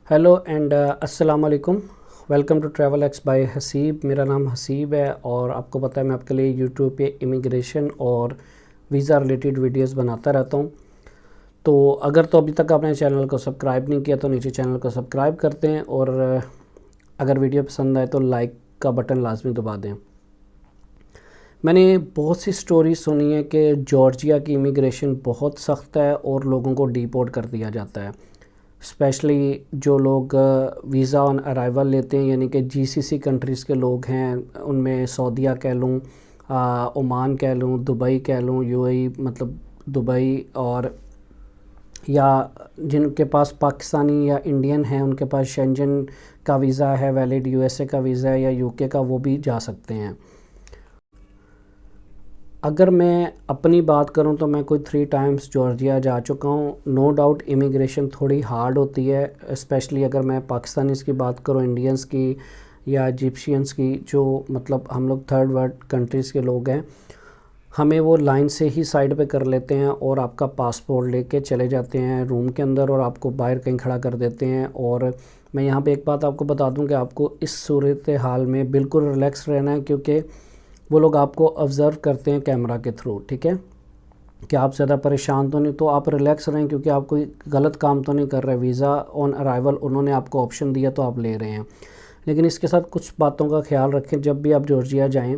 Hello and अस्सलाम वालेकुम। Welcome to travel X by Haseeb. मेरा नाम हसीब है और आपको पता है मैं आपके लिए यूट्यूब पे इमिग्रेशन और वीज़ा रिलेटेड वीडियोस बनाता रहता हूँ। तो अगर तो अभी तक आपने चैनल को सब्सक्राइब नहीं किया तो नीचे चैनल को सब्सक्राइब करते हैं और अगर वीडियो पसंद आए तो लाइक का बटन लाजमी दबा दें। मैंने बहुत सी स्टोरी सुनी है कि जॉर्जिया की इमिग्रेशन बहुत सख्त है और लोगों को डिपोर्ट कर दिया जाता है। स्पेशली जो लोग वीज़ा ऑन अराइवल लेते हैं, यानी कि जीसीसी कंट्रीज़ के लोग हैं, उनमें सऊदीया कह लूँ, ओमान कह लूँ, दुबई कह लूँ, यूएई मतलब दुबई, और या जिनके पास पाकिस्तानी या इंडियन हैं उनके पास शेंजन का वीज़ा है वैलिड, यूएसए का वीज़ा है या यूके का, वो भी जा सकते हैं। अगर मैं अपनी बात करूं तो मैं कोई 3 टाइम्स जॉर्जिया जा चुका हूं। नो डाउट इमिग्रेशन थोड़ी हार्ड होती है, स्पेशली अगर मैं पाकिस्तानीज़ की बात करूं, इंडियंस की या इजिप्शियंस की, जो मतलब हम लोग थर्ड वर्ल्ड कंट्रीज़ के लोग हैं। हमें वो लाइन से ही साइड पे कर लेते हैं और आपका पासपोर्ट लेके चले जाते हैं रूम के अंदर और आपको बाहर कहीं खड़ा कर देते हैं। और मैं यहाँ पे एक बात आपको बता दूँ कि आपको इस सूरत हाल में बिल्कुल रिलैक्स रहना है, क्योंकि वो लोग आपको ऑब्ज़र्व करते हैं कैमरा के थ्रू। ठीक है, कि आप ज़्यादा परेशान तो नहीं, तो आप रिलैक्स रहें क्योंकि आप कोई गलत काम तो नहीं कर रहे। वीज़ा ऑन अराइवल उन्होंने आपको ऑप्शन दिया तो आप ले रहे हैं। लेकिन इसके साथ कुछ बातों का ख्याल रखें जब भी आप जॉर्जिया जाएं।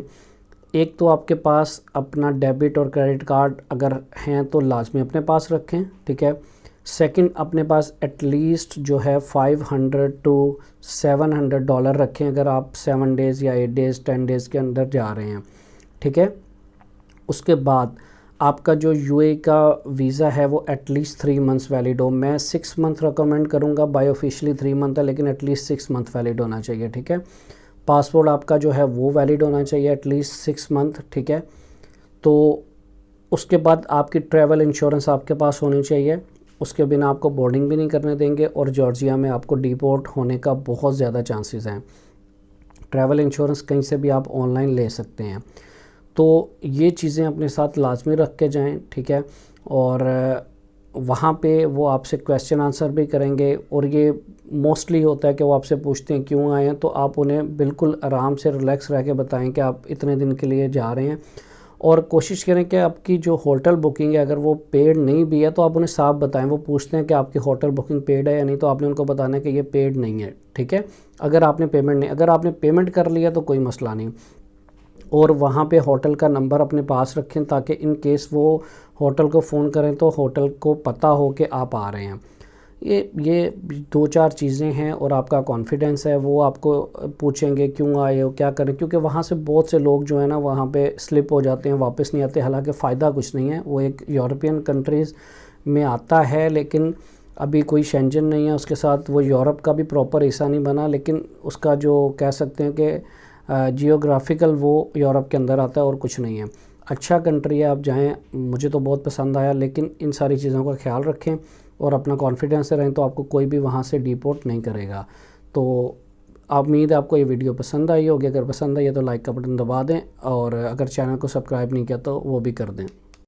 एक तो आपके पास अपना डेबिट और क्रेडिट कार्ड अगर हैं तो लाजमी अपने पास रखें। ठीक है। सेकंड, अपने पास एटलीस्ट जो है 500 टू $700 रखें अगर आप 7 डेज़ या 8 डेज़ 10 डेज़ के अंदर जा रहे हैं। ठीक है। उसके बाद आपका जो यूए का वीज़ा है वो एटलीस्ट 3 मंथ्स वैलिड हो। मैं 6 मंथ रिकमेंड करूँगा, बाय ऑफिशियली 3 मंथ है लेकिन एटलीस्ट 6 मंथ वैलिड होना चाहिए। ठीक है। पासपोर्ट आपका जो है वो वैलिड होना चाहिए एटलीस्ट 6 मंथ। ठीक है। तो उसके बाद आपकी ट्रैवल इंश्योरेंस आपके पास होनी चाहिए, उसके बिना आपको बोर्डिंग भी नहीं करने देंगे और जॉर्जिया में आपको डिपोर्ट होने का बहुत ज़्यादा चांसेस हैं। ट्रैवल इंश्योरेंस कहीं से भी आप ऑनलाइन ले सकते हैं। तो ये चीज़ें अपने साथ लाजमी रख के जाएं। ठीक है। और वहाँ पे वो आपसे क्वेश्चन आंसर भी करेंगे और ये मोस्टली होता है कि वो आपसे पूछते हैं क्यों आए हैं, तो आप उन्हें बिल्कुल आराम से रिलैक्स रह के बताएं कि आप इतने दिन के लिए जा रहे हैं। और कोशिश करें कि आपकी जो होटल बुकिंग है अगर वो पेड नहीं भी है तो आप उन्हें साफ बताएं। वो पूछते हैं कि आपकी होटल बुकिंग पेड है या नहीं, तो आपने उनको बताना है कि ये पेड नहीं है। ठीक है। अगर आपने पेमेंट कर लिया तो कोई मसला नहीं। और वहाँ पे होटल का नंबर अपने पास रखें ताकि इन केस वो होटल को फ़ोन करें तो होटल को पता हो कि आप आ रहे हैं। ये 2-4 चीज़ें हैं। और आपका कॉन्फिडेंस है, वो आपको पूछेंगे क्यों आए हो, क्या करें, क्योंकि वहाँ से बहुत से लोग जो है ना वहाँ पे स्लिप हो जाते हैं, वापस नहीं आते। हालांकि फ़ायदा कुछ नहीं है, वो एक यूरोपियन कंट्रीज़ में आता है लेकिन अभी कोई शेंजन नहीं है उसके साथ, वो यूरोप का भी प्रॉपर हिस्सा नहीं बना, लेकिन उसका जो कह सकते हैं कि जियोग्राफिकल वो यूरोप के अंदर आता है और कुछ नहीं है। अच्छा कंट्री है, आप जाएं, मुझे तो बहुत पसंद आया। लेकिन इन सारी चीज़ों का ख्याल रखें और अपना कॉन्फिडेंस से रहें तो आपको कोई भी वहाँ से डिपोर्ट नहीं करेगा। तो उम्मीद है आपको ये वीडियो पसंद आई होगी। अगर पसंद आई है तो लाइक का बटन दबा दें और अगर चैनल को सब्सक्राइब नहीं किया तो वो भी कर दें।